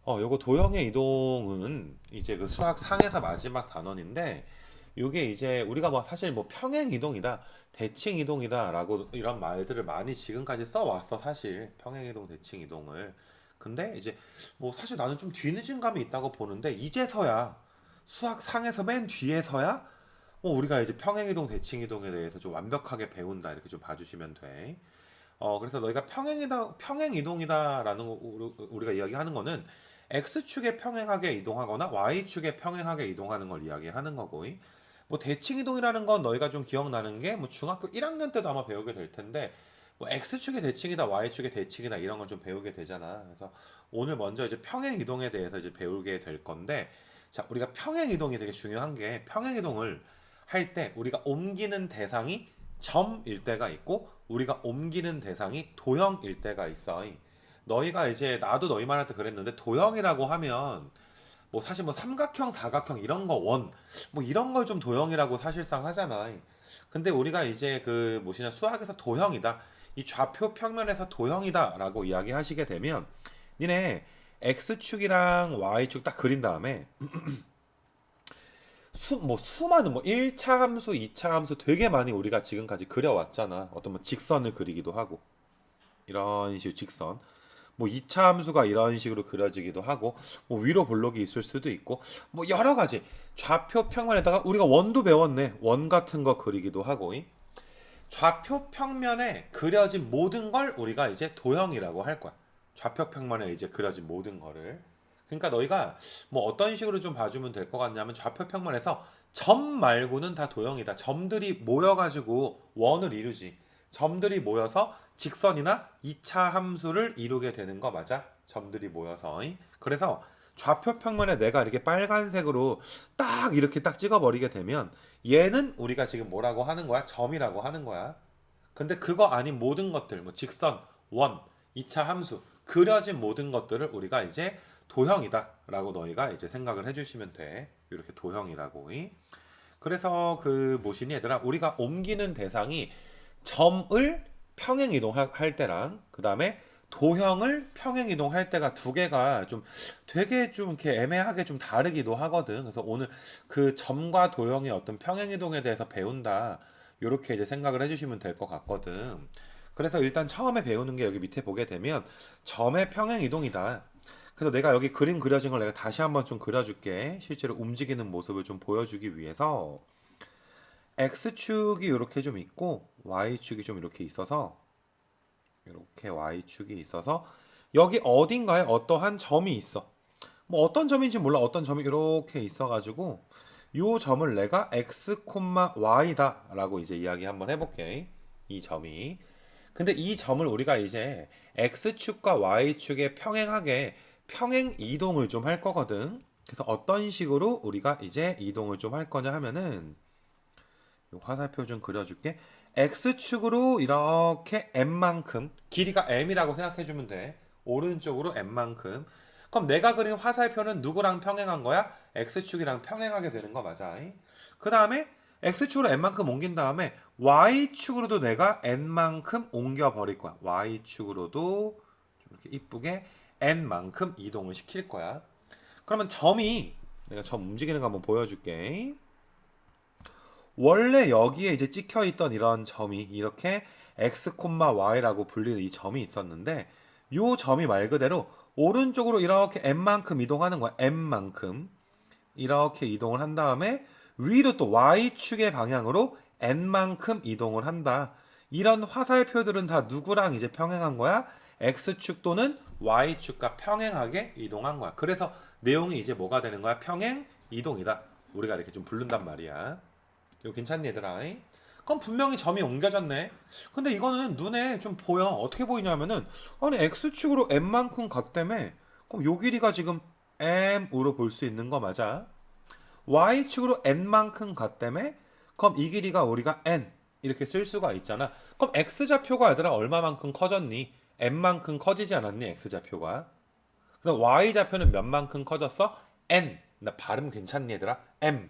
요거 도형의 이동은 이제 그 수학 상에서 마지막 단원인데, 요게 이제 우리가 뭐 사실 뭐 평행 이동이다, 대칭 이동이다라고 이런 말들을 많이 지금까지 써왔어, 사실. 평행 이동, 대칭 이동을. 근데 이제 뭐 사실 나는 좀 뒤늦은 감이 있다고 보는데, 이제서야 수학 상에서 맨 뒤에서야 우리가 이제 평행 이동, 대칭 이동에 대해서 좀 완벽하게 배운다, 이렇게 좀 봐주시면 돼. 그래서 너희가 평행 이동이다라는 우리가 이야기하는 거는 x축에 평행하게 이동하거나 y축에 평행하게 이동하는 걸 이야기하는 거고, 뭐 대칭 이동이라는 건 너희가 좀 기억나는 게 뭐 중학교 1학년 때도 아마 배우게 될 텐데, 뭐 x축의 대칭이다, y축의 대칭이다 이런 걸 좀 배우게 되잖아. 그래서 오늘 먼저 이제 평행 이동에 대해서 이제 배우게 될 건데, 자, 우리가 평행 이동이 되게 중요한 게, 평행 이동을 할 때 우리가 옮기는 대상이 점일 때가 있고 우리가 옮기는 대상이 도형일 때가 있어. 너희가 이제 나도 너희 말할 때 그랬는데, 도형이라고 하면 뭐 사실 뭐 삼각형, 사각형 이런 거 원, 뭐 이런 걸 좀 도형이라고 사실상 하잖아. 근데 우리가 이제 그 무엇이냐 수학에서 도형이다, 이 좌표 평면에서 도형이다라고 이야기하시게 되면, 니네 x축이랑 y축 딱 그린 다음에 수많은 뭐 1차 함수, 2차 함수 되게 많이 우리가 지금까지 그려왔잖아. 어떤 뭐 직선을 그리기도 하고 이런 식으로 직선. 뭐 2차 함수가 이런 식으로 그려지기도 하고, 뭐 위로 볼록이 있을 수도 있고, 뭐 여러 가지 좌표 평면에다가 우리가 원도 배웠네. 원 같은 거 그리기도 하고. 좌표 평면에 그려진 모든 걸 우리가 이제 도형이라고 할 거야. 좌표 평면에 이제 그려진 모든 거를. 그러니까 너희가 뭐 어떤 식으로 좀 봐주면 될 것 같냐면, 좌표 평면에서 점 말고는 다 도형이다. 점들이 모여가지고 원을 이루지. 점들이 모여서 직선이나 2차 함수를 이루게 되는 거 맞아? 점들이 모여서. 그래서 좌표 평면에 내가 이렇게 빨간색으로 딱 이렇게 딱 찍어버리게 되면, 얘는 우리가 지금 뭐라고 하는 거야? 점이라고 하는 거야. 근데 그거 아닌 모든 것들, 뭐 직선, 원, 2차 함수, 그려진 모든 것들을 우리가 이제 도형이다라고 너희가 이제 생각을 해주시면 돼. 이렇게 도형이라고. 그래서 그 뭐시니 얘들아, 우리가 옮기는 대상이 점을 평행 이동할 때랑 그 다음에 도형을 평행 이동할 때가 두 개가 좀 되게 좀 이렇게 애매하게 좀 다르기도 하거든. 그래서 오늘 그 점과 도형의 어떤 평행 이동에 대해서 배운다, 이렇게 이제 생각을 해주시면 될 것 같거든. 그래서 일단 처음에 배우는 게 여기 밑에 보게 되면 점의 평행 이동이다. 그래서 내가 여기 그림 그려진 걸 내가 다시 한번 좀 그려줄게. 실제로 움직이는 모습을 좀 보여주기 위해서. x축이 이렇게 좀 있고 y축이 좀 이렇게 있어서, 이렇게 y축이 있어서 여기 어딘가에 어떠한 점이 있어. 뭐 어떤 점인지 몰라. 어떤 점이 이렇게 있어가지고 요 점을 내가 x, y다라고 이제 이야기 한번 해볼게. 이 점이. 근데 이 점을 우리가 이제 x축과 y축에 평행하게 평행 이동을 좀 할 거거든. 그래서 어떤 식으로 우리가 이제 이동을 좀 할 거냐 하면은, 요 화살표 좀 그려줄게. x축으로 이렇게 m만큼, 길이가 m이라고 생각해주면 돼. 오른쪽으로 m만큼. 그럼 내가 그린 화살표는 누구랑 평행한 거야? x축이랑 평행하게 되는 거 맞아. 그 다음에 x축으로 n만큼 옮긴 다음에 y축으로도 내가 n만큼 옮겨 버릴 거야. y축으로도 좀 이렇게 이쁘게 n만큼 이동을 시킬 거야. 그러면 점이, 내가 점 움직이는 거 한번 보여줄게. 원래 여기에 이제 찍혀 있던 이런 점이 이렇게 x, y라고 불리는 이 점이 있었는데, 이 점이 말 그대로 오른쪽으로 이렇게 m만큼 이동하는 거야. m만큼 이렇게 이동을 한 다음에 위로 또 y축의 방향으로 n만큼 이동을 한다. 이런 화살표들은 다 누구랑 이제 평행한 거야? x축 또는 y축과 평행하게 이동한 거야. 그래서 내용이 이제 뭐가 되는 거야? 평행 이동이다. 우리가 이렇게 좀 부른단 말이야. 이거 괜찮니 얘들아? 그럼 분명히 점이 옮겨졌네. 근데 이거는 눈에 좀 보여. 어떻게 보이냐면은, 아니 x축으로 m만큼 갔다며. 그럼 요 길이가 지금 m으로 볼 수 있는 거 맞아? y축으로 n만큼 갔다며. 그럼 이 길이가 우리가 n 이렇게 쓸 수가 있잖아. 그럼 x좌표가 얘들아 얼마만큼 커졌니? n만큼 커지지 않았니? x좌표가. 그래서 y좌표는 몇만큼 커졌어? n. 나 발음 괜찮니 얘들아? n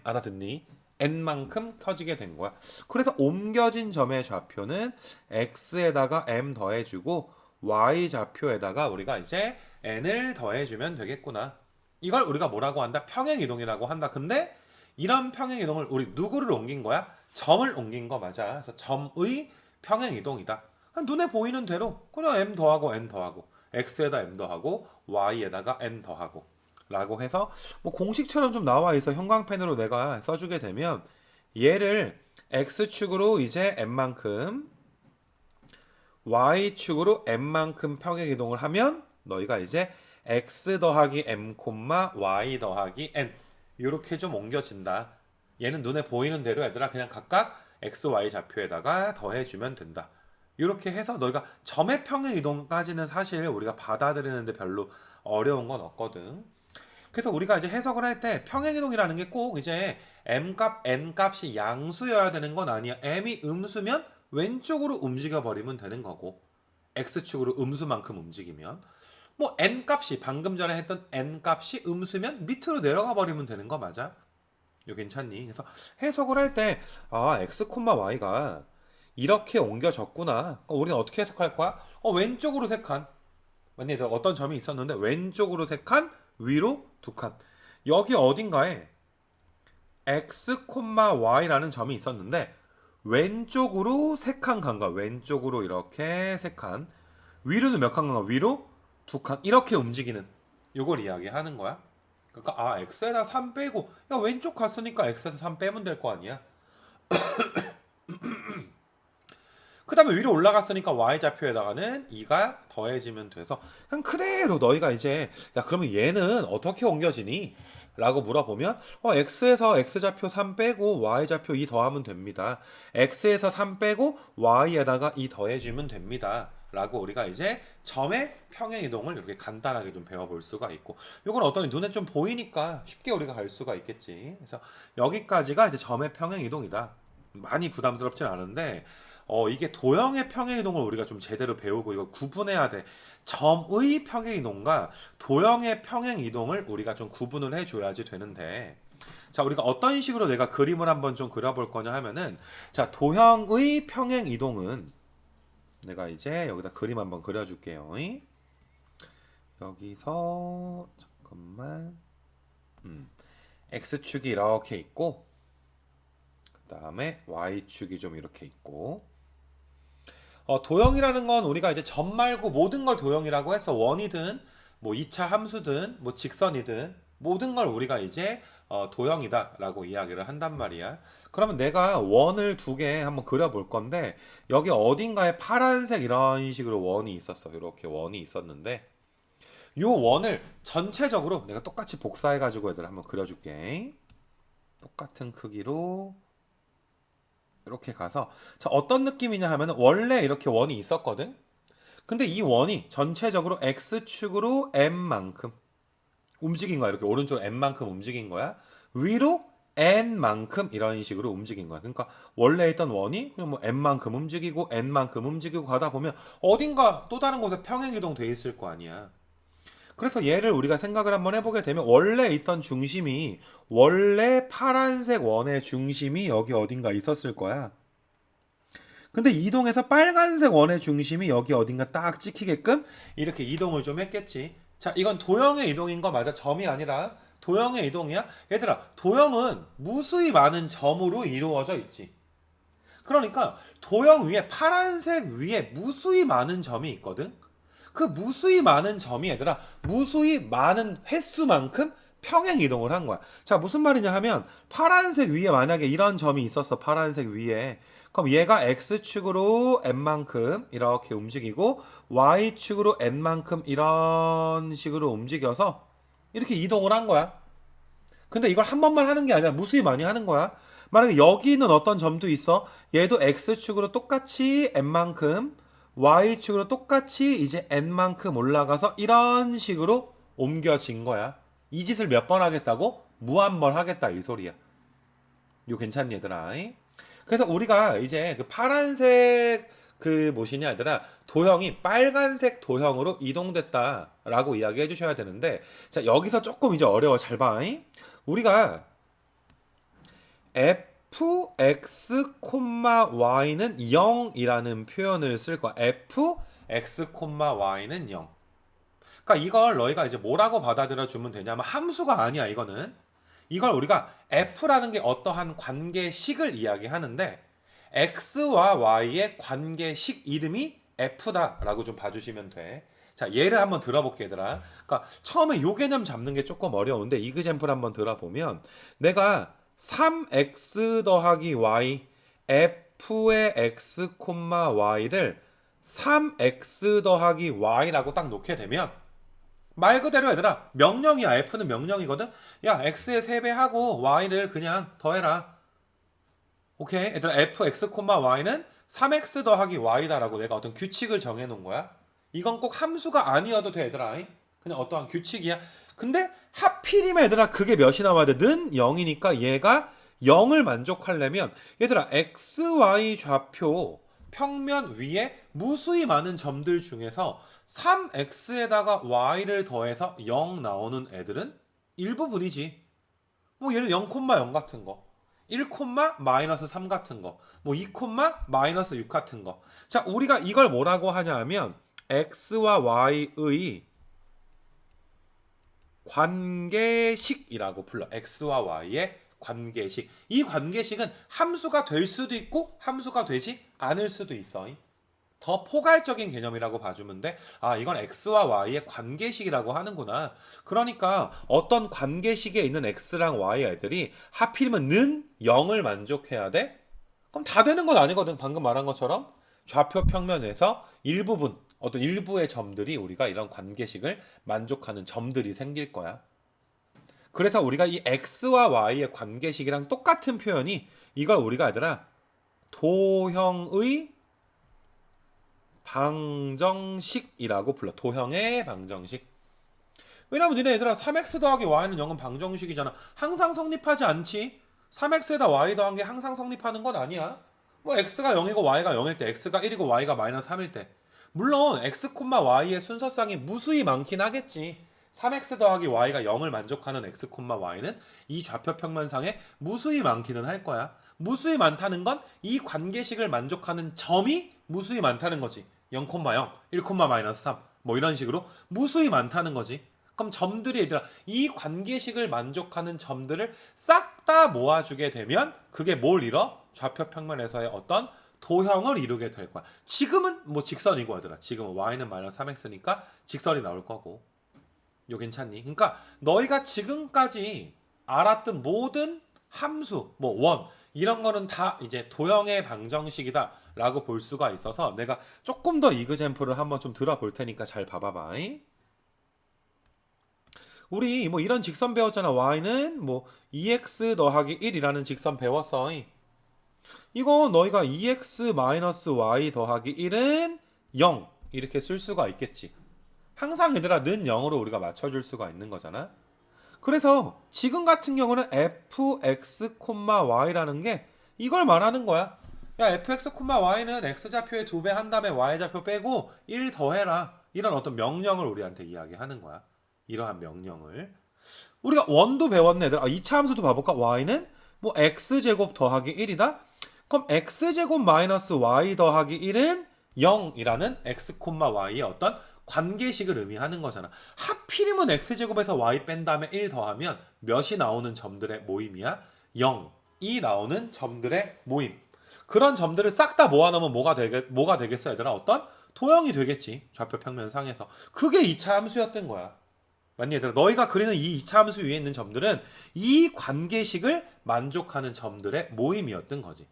알아듣니? n만큼 커지게 된 거야. 그래서 옮겨진 점의 좌표는 x에다가 m 더해주고 y 좌표에다가 우리가 이제 n을 더해주면 되겠구나. 이걸 우리가 뭐라고 한다? 평행이동이라고 한다. 근데 이런 평행이동을 우리 누구를 옮긴 거야? 점을 옮긴 거 맞아. 그래서 점의 평행이동이다. 눈에 보이는 대로 그냥 m 더하고 n 더하고 x에다 m 더하고 y에다가 n 더하고 라고 해서 뭐 공식처럼 좀 나와 있어. 형광펜으로 내가 써주게 되면 얘를 x축으로 이제 m만큼 y축으로 m만큼 평행이동을 하면 너희가 이제 x 더하기 m, y 더하기 n 이렇게 좀 옮겨진다. 얘는 눈에 보이는 대로 얘들아 그냥 각각 x, y 좌표에다가 더해주면 된다. 이렇게 해서 너희가 점의 평행이동까지는 사실 우리가 받아들이는데 별로 어려운 건 없거든. 그래서 우리가 이제 해석을 할 때 평행이동이라는 게 꼭 이제 m 값, n 값이 양수여야 되는 건 아니야. m이 음수면 왼쪽으로 움직여 버리면 되는 거고 x축으로 음수만큼 움직이면 뭐 n 값이 방금 전에 했던 n 값이 음수면 밑으로 내려가 버리면 되는 거 맞아? 이거 괜찮니? 그래서 해석을 할 때 x, y가 이렇게 옮겨졌구나. 우리는 어떻게 해석할 거야? 왼쪽으로 세 칸. 만약에 어떤 점이 있었는데 왼쪽으로 세 칸, 위로 두 칸. 여기 어딘가에 x, y라는 점이 있었는데 왼쪽으로 세 칸 간 거야. 왼쪽으로 이렇게 세 칸. 위로는 몇 칸 간 거야? 위로 두 칸. 이렇게 움직이는 요걸 이야기하는 거야. 그러니까 x에다 3 빼고 야 왼쪽 갔으니까 x에서 3 빼면 될 거 아니야. 그 다음에 위로 올라갔으니까 y좌표에다가는 2가 더해지면 돼서 그냥 그대로 너희가 이제 야 그러면 얘는 어떻게 옮겨지니? 라고 물어보면 x에서 x좌표 3 빼고 y좌표 2 더하면 됩니다. x에서 3 빼고 y에다가 2 더해주면 됩니다. 라고 우리가 이제 점의 평행이동을 이렇게 간단하게 좀 배워볼 수가 있고 이건 어떤 눈에 좀 보이니까 쉽게 우리가 갈 수가 있겠지. 그래서 여기까지가 이제 점의 평행이동이다. 많이 부담스럽진 않은데 이게 도형의 평행이동을 우리가 좀 제대로 배우고 이거 구분해야 돼. 점의 평행이동과 도형의 평행이동을 우리가 좀 구분을 해줘야지 되는데 자 우리가 어떤 식으로 내가 그림을 한번 좀 그려볼 거냐 하면은 자 도형의 평행이동은 내가 이제 여기다 그림 한번 그려줄게요. 여기서 잠깐만 x축이 이렇게 있고 그 다음에 y축이 좀 이렇게 있고 도형이라는 건 우리가 이제 점 말고 모든 걸 도형이라고 해서 원이든 뭐 2차 함수든 뭐 직선이든 모든 걸 우리가 이제 도형이다라고 이야기를 한단 말이야. 그러면 내가 원을 두 개 한번 그려볼 건데 여기 어딘가에 파란색 이런 식으로 원이 있었어. 이렇게 원이 있었는데 이 원을 전체적으로 내가 똑같이 복사해가지고 애들 한번 그려줄게. 똑같은 크기로 이렇게 가서 자 어떤 느낌이냐 하면 원래 이렇게 원이 있었거든. 근데 이 원이 전체적으로 x축으로 m만큼 움직인 거야. 이렇게 오른쪽 n만큼 움직인 거야. 위로 n만큼 이런 식으로 움직인 거야. 그러니까 원래 있던 원이 그냥 뭐 m만큼 움직이고 n만큼 움직이고 가다 보면 어딘가 또 다른 곳에 평행이동 돼 있을 거 아니야. 그래서 얘를 우리가 생각을 한번 해보게 되면 원래 있던 중심이 원래 파란색 원의 중심이 여기 어딘가 있었을 거야. 근데 이동해서 빨간색 원의 중심이 여기 어딘가 딱 찍히게끔 이렇게 이동을 좀 했겠지. 자, 이건 도형의 이동인 거 맞아? 점이 아니라 도형의 이동이야? 얘들아, 도형은 무수히 많은 점으로 이루어져 있지. 그러니까 도형 위에 파란색 위에 무수히 많은 점이 있거든. 그 무수히 많은 점이 얘들아 무수히 많은 횟수만큼 평행 이동을 한 거야. 자 무슨 말이냐 하면 파란색 위에 만약에 이런 점이 있었어. 파란색 위에 그럼 얘가 x축으로 n만큼 이렇게 움직이고 y축으로 n만큼 이런 식으로 움직여서 이렇게 이동을 한 거야. 근데 이걸 한 번만 하는 게 아니라 무수히 많이 하는 거야. 만약에 여기는 어떤 점도 있어. 얘도 x축으로 똑같이 n만큼 y축으로 똑같이 이제 n만큼 올라가서 이런 식으로 옮겨진 거야. 이 짓을 몇 번 하겠다고? 무한 번 하겠다 이 소리야. 이거 괜찮니 얘들아? 그래서 우리가 이제 그 파란색 그 뭐시냐 얘들아 도형이 빨간색 도형으로 이동됐다라고 이야기해 주셔야 되는데 자 여기서 조금 이제 어려워. 잘 봐. 우리가 fx, y는 0이라는 표현을 쓸 거야. f, x, y는 0. 그러니까 이걸 너희가 이제 뭐라고 받아들여 주면 되냐면 함수가 아니야, 이거는. 이걸 우리가 f라는 게 어떠한 관계식을 이야기하는데 x와 y의 관계식 이름이 f다라고 좀 봐주시면 돼. 자, 예를 한번 들어볼게, 얘들아. 그러니까 처음에 요 개념 잡는 게 조금 어려운데 이그젬플 한번 들어보면 내가 3x 더하기 y f의 x, y를 3x 더하기 y라고 딱 놓게 되면 말 그대로 얘들아 명령이야. f는 명령이거든. 야, x의 3배 하고 y를 그냥 더해라. 오케이? 얘들아 f, x, y는 3x 더하기 y다라고 내가 어떤 규칙을 정해놓은 거야. 이건 꼭 함수가 아니어도 돼, 얘들아. 그냥 어떠한 규칙이야. 근데 하필이면 얘들아 그게 몇이 나와야 돼? 는 0이니까 얘가 0을 만족하려면 얘들아 x, y 좌표 평면 위에 무수히 많은 점들 중에서 3x에다가 y를 더해서 0 나오는 애들은 일부분이지. 뭐 예를 0,0 같은 거, 1, 마이너스 3 같은 거, 뭐 2, 마이너스 6 같은 거. 자, 우리가 이걸 뭐라고 하냐 하면 x와 y의 관계식이라고 불러. x와 y의 관계식. 이 관계식은 함수가 될 수도 있고 함수가 되지 않을 수도 있어. 더 포괄적인 개념이라고 봐주면 돼. 아, 이건 x와 y의 관계식이라고 하는구나. 그러니까 어떤 관계식에 있는 x랑 y 애들이 하필이면 는 0을 만족해야 돼? 그럼 다 되는 건 아니거든. 방금 말한 것처럼 좌표 평면에서 일부분, 어떤 일부의 점들이 우리가 이런 관계식을 만족하는 점들이 생길 거야. 그래서 우리가 이 x와 y의 관계식이랑 똑같은 표현이 이걸 우리가 얘들아 도형의 방정식이라고 불러. 도형의 방정식. 왜냐면 니네 얘들아 3x 더하기 y는 0은 방정식이잖아. 항상 성립하지 않지. 3x에다 y 더한 게 항상 성립하는 건 아니야. 뭐 x가 0이고 y가 0일 때, x가 1이고 y가 마이너스 3일 때. 물론 x, y의 순서상이 무수히 많긴 하겠지. 3x 더하기 y가 0을 만족하는 x, y는 이 좌표 평면상에 무수히 많기는 할 거야. 무수히 많다는 건 이 관계식을 만족하는 점이 무수히 많다는 거지. 0,0, 1, 마이너스 3. 뭐 이런 식으로 무수히 많다는 거지. 그럼 점들이 얘들아 이 관계식을 만족하는 점들을 싹 다 모아주게 되면 그게 뭘 이뤄? 좌표 평면에서의 어떤 도형을 이루게 될 거야. 지금은 뭐 직선이고 하더라. 지금은 y는 마이너스 3x니까 직선이 나올 거고. 요 괜찮니? 그러니까 너희가 지금까지 알았던 모든 함수, 뭐 원, 이런 거는 다 이제 도형의 방정식이다라고 볼 수가 있어서 내가 조금 더 이그젬플을 한번 좀 들어볼 테니까 잘 봐봐봐. 우리 뭐 이런 직선 배웠잖아. y는 뭐 2x 더하기 1이라는 직선 배웠어. 이거 너희가 2x 마이너스 y 더하기 1은 0 이렇게 쓸 수가 있겠지. 항상 얘들아 는 0으로 우리가 맞춰줄 수가 있는 거잖아. 그래서 지금 같은 경우는 fx, y라는 게 이걸 말하는 거야. 야, fx, y는 x좌표에 2배 한 다음에 y좌표 빼고 1 더해라. 이런 어떤 명령을 우리한테 이야기하는 거야. 이러한 명령을. 우리가 원도 배웠네, 얘들아. 2차 함수도 봐볼까? y는 뭐 x제곱 더하기 1이다? 그럼 x제곱 마이너스 y 더하기 1은 0이라는 x, y의 어떤 관계식을 의미하는 거잖아. 하필이면 x제곱에서 y 뺀 다음에 1 더하면 몇이 나오는 점들의 모임이야? 0이 나오는 점들의 모임. 그런 점들을 싹 다 모아놓으면 뭐가 되겠어, 얘들아? 어떤 도형이 되겠지. 좌표 평면상에서. 그게 2차 함수였던 거야. 맞니, 얘들아? 너희가 그리는 이 2차 함수 위에 있는 점들은 이 관계식을 만족하는 점들의 모임이었던 거지.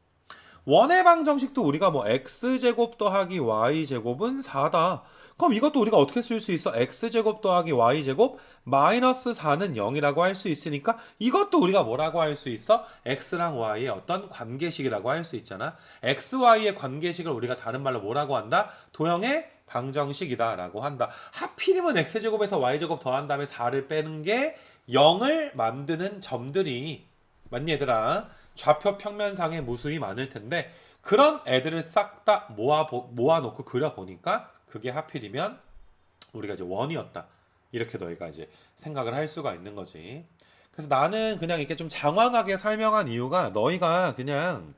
원의 방정식도 우리가 뭐 x제곱 더하기 y제곱은 4다. 그럼 이것도 우리가 어떻게 쓸 수 있어? x제곱 더하기 y제곱 마이너스 4는 0이라고 할 수 있으니까 이것도 우리가 뭐라고 할 수 있어? x랑 y의 어떤 관계식이라고 할 수 있잖아. x, y의 관계식을 우리가 다른 말로 뭐라고 한다? 도형의 방정식이다 라고 한다. 하필이면 x제곱에서 y제곱 더한 다음에 4를 빼는 게 0을 만드는 점들이 맞니, 얘들아? 좌표 평면상에 무수히 많을 텐데 그런 애들을 싹 다 모아놓고 그려보니까 그게 하필이면 우리가 이제 원이었다. 이렇게 너희가 이제 생각을 할 수가 있는 거지. 그래서 나는 그냥 이렇게 좀 장황하게 설명한 이유가 너희가 그냥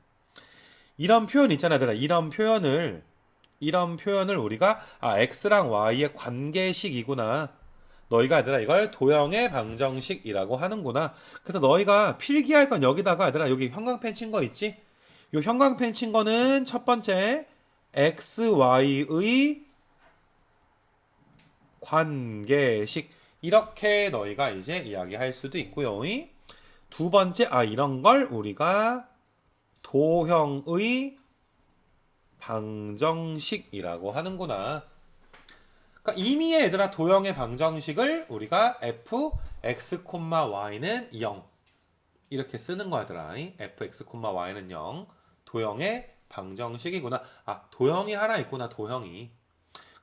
이런 표현 있잖아, 얘들아. 이런 표현을 이런 표현을 우리가 x랑 y의 관계식이구나. 너희가 얘들아 이걸 도형의 방정식이라고 하는구나. 그래서 너희가 필기할 건 여기다가 얘들아 여기 형광펜 친 거 있지? 요 형광펜 친 거는 첫 번째 x, y의 관계식 이렇게 너희가 이제 이야기할 수도 있고요. 두 번째 이런 걸 우리가 도형의 방정식이라고 하는구나. 그러니까 이미 얘들아 도형의 방정식을 우리가 f, x, y는 0 이렇게 쓰는 거야들아. f, x, y는 0 도형의 방정식이구나. 도형이 하나 있구나. 도형이.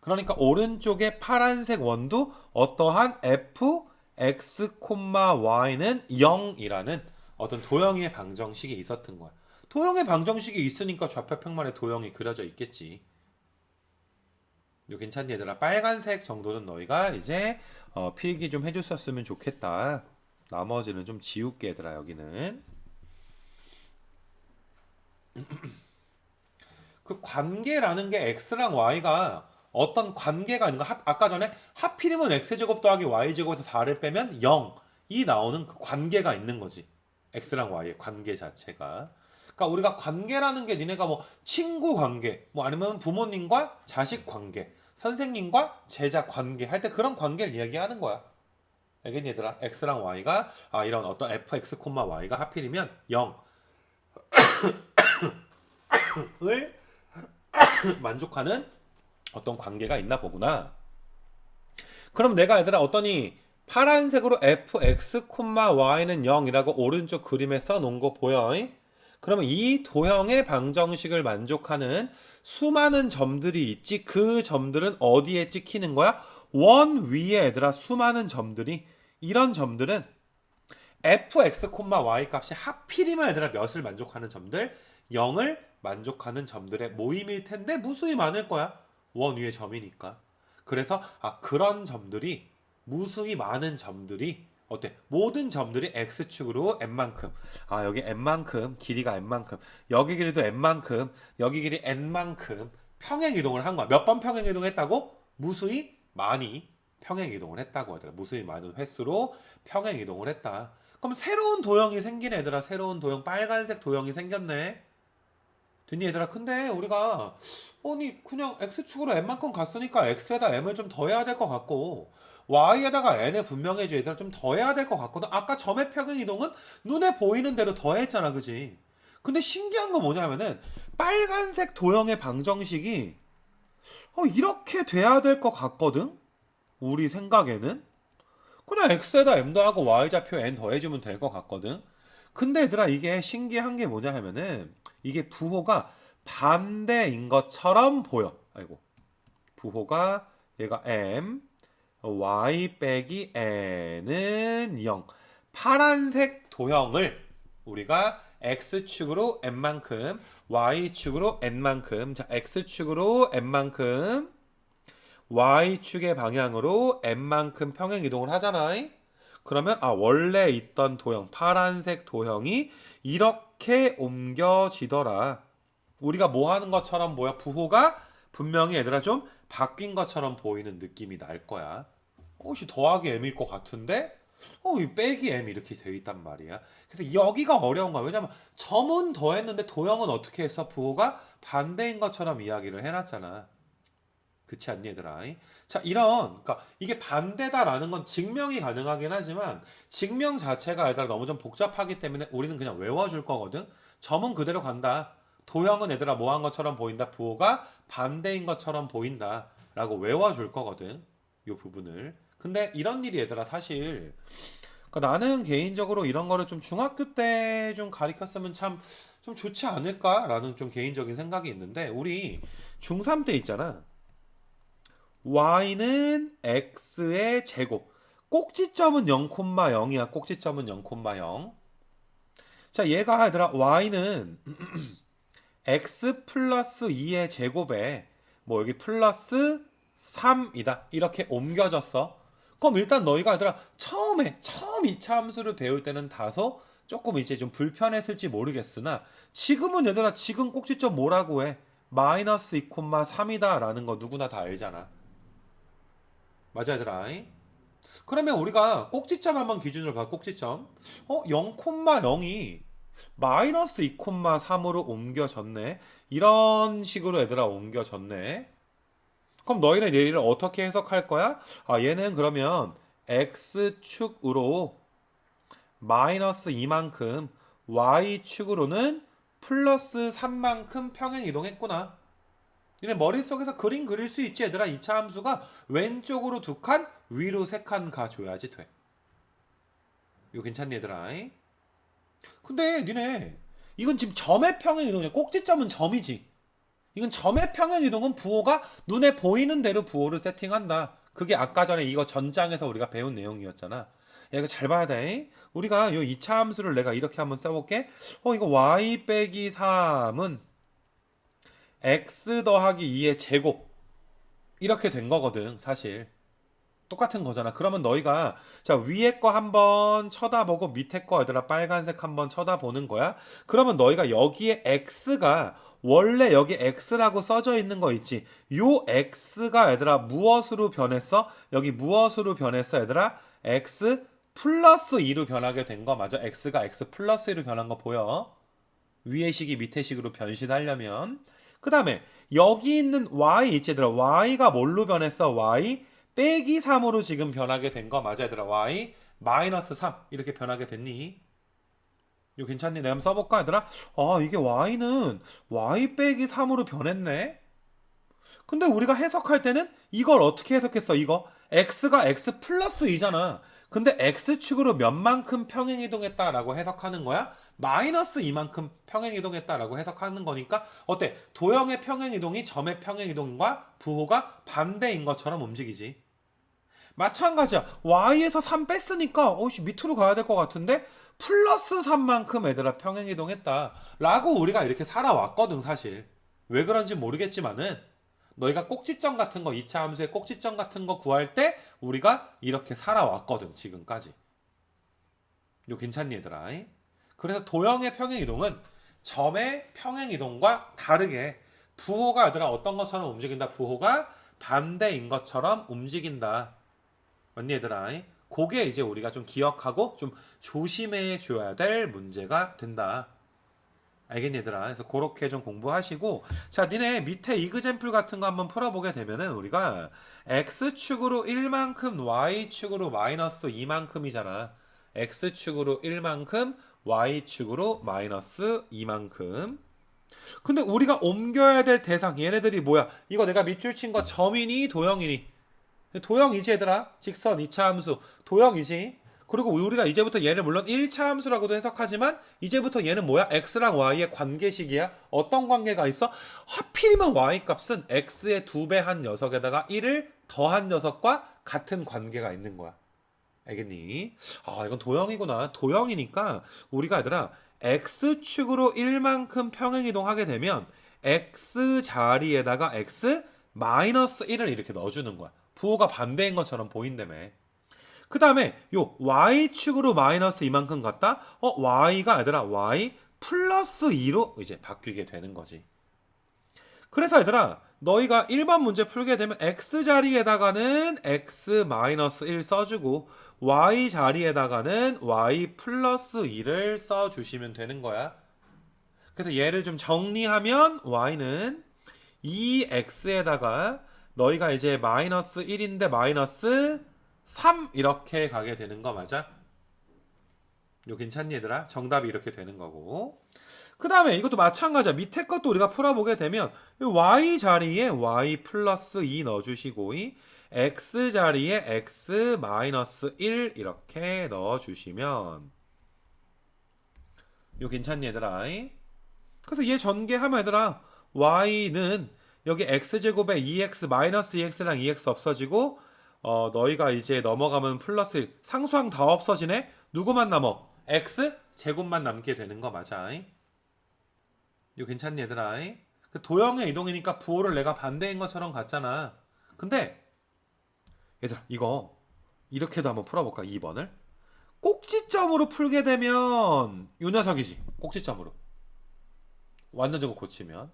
그러니까 오른쪽에 파란색 원도 어떠한 f, x, y는 0이라는 어떤 도형의 방정식이 있었던 거야. 도형의 방정식이 있으니까 좌표평면에 도형이 그려져 있겠지. 이거 괜찮니 얘들아? 빨간색 정도는 너희가 이제 필기 좀 해줬었으면 좋겠다. 나머지는 좀 지울게 얘들아. 여기는 그 관계라는 게 x랑 y가 어떤 관계가 있는 거. 아까 전에 하필이면 x제곱 더하기 y제곱에서 4를 빼면 0이 나오는 그 관계가 있는 거지. x랑 y의 관계 자체가. 그러니까 우리가 관계라는 게 니네가 뭐 친구 관계, 뭐 아니면 부모님과 자식 관계, 선생님과 제자 관계 할 때 그런 관계를 이야기하는 거야. 알겠니 얘들아? x랑 y가 이런 어떤 fx, y가 하필이면 0을 만족하는 어떤 관계가 있나 보구나. 그럼 내가 얘들아 어떠니 파란색으로 fx, y는 0이라고 오른쪽 그림에 써놓은 거 보여? 그러면 이 도형의 방정식을 만족하는 수많은 점들이 있지. 그 점들은 어디에 찍히는 거야? 원 위에 얘들아 수많은 점들이. 이런 점들은 fx, y 값이 하필이면 얘들아 몇을 만족하는 점들? 0을 만족하는 점들의 모임일 텐데 무수히 많을 거야. 원 위에 점이니까. 그래서 그런 점들이 무수히 많은 점들이 어때? 모든 점들이 x축으로 n만큼. 여기 n만큼, 길이가 n만큼. 여기 길이도 n만큼, 여기 길이 n만큼 평행 이동을 한 거야. 몇 번 평행 이동했다고? 무수히 많이 평행 이동을 했다고 하더라. 무수히 많은 횟수로 평행 이동을 했다. 그럼 새로운 도형이 생긴 애들아. 새로운 도형, 빨간색 도형이 생겼네. 됐니 얘들아? 근데 우리가 그냥 x축으로 n만큼 갔으니까 x에다 m을 좀 더해야 될 것 같고 y에다가 n을 분명히 얘들아 좀 더해야 될 것 같거든. 아까 점의 평행 이동은 눈에 보이는 대로 더했잖아, 그지? 근데 신기한 건 뭐냐면은 빨간색 도형의 방정식이 이렇게 돼야 될 것 같거든. 우리 생각에는 그냥 x에다 m 더하고 y좌표 n 더해주면 될 것 같거든. 근데 얘들아 이게 신기한 게 뭐냐 하면은 이게 부호가 반대인 것처럼 보여. 부호가 얘가 m, y 빼기 n은 0. 파란색 도형을 우리가 x축으로 n만큼, y축으로 n만큼, 자 x축으로 n만큼, y축의 방향으로 n만큼 평행 이동을 하잖아. 그러면 원래 있던 도형, 파란색 도형이 이렇게 옮겨지더라. 우리가 뭐 하는 것처럼 부호가 분명히 얘들아 좀 바뀐 것처럼 보이는 느낌이 날 거야. 더하기 m일 것 같은데 이 빼기 m 이렇게 되어 있단 말이야. 그래서 여기가 어려운 거야. 왜냐면 점은 더했는데 도형은 어떻게 했어? 부호가 반대인 것처럼 이야기를 해놨잖아. 그렇지 않니 얘들아? 자, 그러니까 이게 반대다라는 건 증명이 가능하긴 하지만 증명 자체가 얘들아 너무 좀 복잡하기 때문에 우리는 그냥 외워줄 거거든. 점은 그대로 간다. 도형은 얘들아 뭐 한 것처럼 보인다. 부호가 반대인 것처럼 보인다 라고 외워줄 거거든. 이 부분을. 근데 이런 일이 얘들아 사실 그러니까 나는 개인적으로 이런 거를 좀 중학교 때 좀 가르쳤으면 참 좀 좋지 않을까라는 좀 개인적인 생각이 있는데 우리 중3 때 있잖아. y는 x의 제곱. 꼭지점은 0,0이야. 꼭지점은 0,0. 자, 얘가 얘들아 y는 x 플러스 2의 제곱에 뭐 여기 플러스 3이다. 이렇게 옮겨졌어. 그럼 일단 너희가 얘들아 처음 2차 함수를 배울 때는 다소 조금 이제 좀 불편했을지 모르겠으나 지금은 얘들아 지금 꼭지점 뭐라고 해? 마이너스 2,3이다 라는 거 누구나 다 알잖아. 맞아 얘들아. 그러면 우리가 꼭지점 한번 기준으로 봐. 꼭지점 0,0이 마이너스 2,3으로 옮겨졌네. 이런 식으로 얘들아 옮겨졌네. 그럼 너희는 얘를 어떻게 해석할 거야? 얘는 그러면 x축으로 마이너스 2만큼 y축으로는 플러스 3만큼 평행 이동했구나. 니네 머릿속에서 그림 그릴 수 있지 얘들아. 2차 함수가 왼쪽으로 2칸 위로 3칸 가줘야지 돼. 이거 괜찮니 얘들아? 근데 니네 이건 지금 점의 평행 이동이야. 꼭지점은 점이지. 이건 점의 평행 이동은 부호가 눈에 보이는 대로 부호를 세팅한다. 그게 아까 전에 이거 전장에서 우리가 배운 내용이었잖아. 야, 이거 잘 봐야 돼. 우리가 요 2차 함수를 내가 이렇게 한번 써볼게. 이거 y 빼기 3은 x 더하기 2의 제곱. 이렇게 된 거거든, 사실. 똑같은 거잖아. 그러면 너희가 자 위에 거 한번 쳐다보고 밑에 거 얘들아 빨간색 한번 쳐다보는 거야. 그러면 너희가 여기에 x가 원래 여기 x라고 써져 있는 거 있지. 요 x가 얘들아 무엇으로 변했어? 여기 무엇으로 변했어 얘들아? x 플러스 2로 변하게 된 거 맞아? x가 x 플러스 2로 변한 거 보여? 위의 식이 밑의 식으로 변신하려면 그 다음에 여기 있는 y 있지 얘들아. y가 뭘로 변했어? y 빼기 3으로 지금 변하게 된 거 맞아 얘들아. y 마이너스 3 이렇게 변하게 됐니? 이거 괜찮니? 내가 한번 써볼까 얘들아? 이게 y는 y 빼기 3으로 변했네. 근데 우리가 해석할 때는 이걸 어떻게 해석했어? 이거 x가 x 플러스 2잖아. 근데 x축으로 몇만큼 평행이동했다라고 해석하는 거야? 마이너스 2만큼 평행이동했다라고 해석하는 거니까 어때? 도형의 평행이동이 점의 평행이동과 부호가 반대인 것처럼 움직이지. 마찬가지야. y에서 3 뺐으니까 밑으로 가야 될 것 같은데 플러스 3만큼 애들아 평행이동했다 라고 우리가 이렇게 살아왔거든 사실. 왜 그런지 모르겠지만은 너희가 꼭지점 같은 거 2차 함수의 꼭지점 같은 거 구할 때 우리가 이렇게 살아왔거든 지금까지. 이거 괜찮니 얘들아? 그래서 도형의 평행이동은 점의 평행이동과 다르게 부호가 얘들아 어떤 것처럼 움직인다. 부호가 반대인 것처럼 움직인다. 맞니 얘들아? 그게 이제 우리가 좀 기억하고 좀 조심해 줘야 될 문제가 된다. 알겠니 얘들아? 그래서 그렇게 좀 공부하시고 자 니네 밑에 이그젬플 같은 거 한번 풀어보게 되면은 우리가 x축으로 1만큼 y축으로 마이너스 2만큼이잖아. x축으로 1만큼 y축으로 마이너스 2만큼. 근데 우리가 옮겨야 될 대상 얘네들이 뭐야? 이거 내가 밑줄 친 거 점이니 도형이니? 도형이지 얘들아. 직선 2차 함수 도형이지. 그리고 우리가 이제부터 얘를 물론 1차 함수라고도 해석하지만 이제부터 얘는 뭐야? x랑 y의 관계식이야. 어떤 관계가 있어? 하필이면 y 값은 x의 2배 한 녀석에다가 1을 더한 녀석과 같은 관계가 있는 거야. 알겠니? 이건 도형이구나. 도형이니까 우리가 얘들아 x축으로 1만큼 평행이동하게 되면 x 자리에다가 x 마이너스 1을 이렇게 넣어주는 거야. 부호가 반대인 것처럼 보인다며. 그 다음에 요 y축으로 마이너스 이만큼 갔다. y가 얘들아 y 플러스 2로 이제 바뀌게 되는 거지. 그래서 얘들아 너희가 1번 문제 풀게 되면 x 자리에다가는 x 마이너스 1 써주고 y 자리에다가는 y 플러스 2를 써주시면 되는 거야. 그래서 얘를 좀 정리하면 y는 2x에다가 너희가 이제 마이너스 1인데 마이너스 3 이렇게 가게 되는 거 맞아? 이거 괜찮니 얘들아? 정답이 이렇게 되는 거고 그 다음에 이것도 마찬가지야. 밑에 것도 우리가 풀어보게 되면 y 자리에 y 플러스 2 넣어주시고 x 자리에 x 마이너스 1 이렇게 넣어주시면 이거 괜찮니 얘들아? 그래서 얘 전개하면 얘들아 y는 여기 x제곱에 2x 마이너스 2x랑 2x 없어지고 너희가 이제 넘어가면 플러스 1 상수항 다 없어지네. 누구만 남어? x 제곱만 남게 되는 거 맞아. 이거 괜찮니 얘들아? 그 도형의 이동이니까 부호를 내가 반대인 것처럼 갔잖아. 근데 얘들아 이거 이렇게도 한번 풀어볼까? 2번을 꼭지점으로 풀게 되면 요 녀석이지. 꼭지점으로 완전 저거 고치면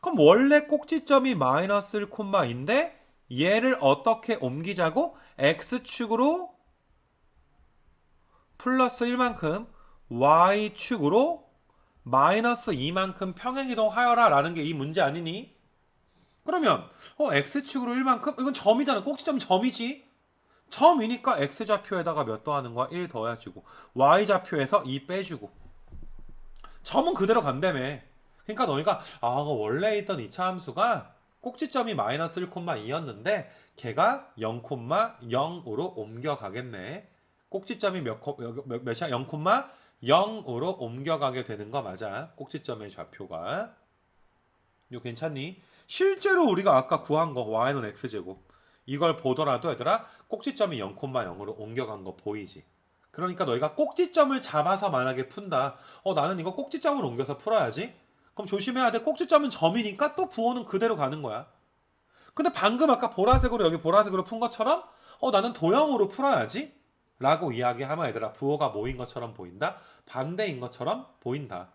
그럼 원래 꼭지점이 마이너스 1,인데 얘를 어떻게 옮기자고? x축으로 플러스 1만큼 y축으로 마이너스 2만큼 평행이동하여라 라는 게 이 문제 아니니? 그러면 x축으로 1만큼? 이건 점이잖아. 꼭지점 점이지. 점이니까 x좌표에다가 몇 더하는 거야? 1 더해주고 y좌표에서 2 빼주고 점은 그대로 간다며. 그러니까 너희가 원래 있던 이차 함수가 꼭지점이 마이너스 1,2였는데 걔가 0,0으로 옮겨가겠네. 꼭지점이 몇이야? 0,0으로 옮겨가게 되는 거 맞아. 꼭지점의 좌표가. 이거 괜찮니? 실제로 우리가 아까 구한 거 y는 x제곱 이걸 보더라도 얘들아 꼭지점이 0,0으로 옮겨간 거 보이지? 그러니까 너희가 꼭지점을 잡아서 만약에 푼다. 나는 이거 꼭지점을 옮겨서 풀어야지. 그럼 조심해야 돼. 꼭지점은 점이니까 또 부호는 그대로 가는 거야. 근데 방금 아까 보라색으로 여기 보라색으로 푼 것처럼 나는 도형으로 풀어야지. 라고 이야기하면 얘들아 부호가 뭐인 것처럼 보인다? 반대인 것처럼 보인다.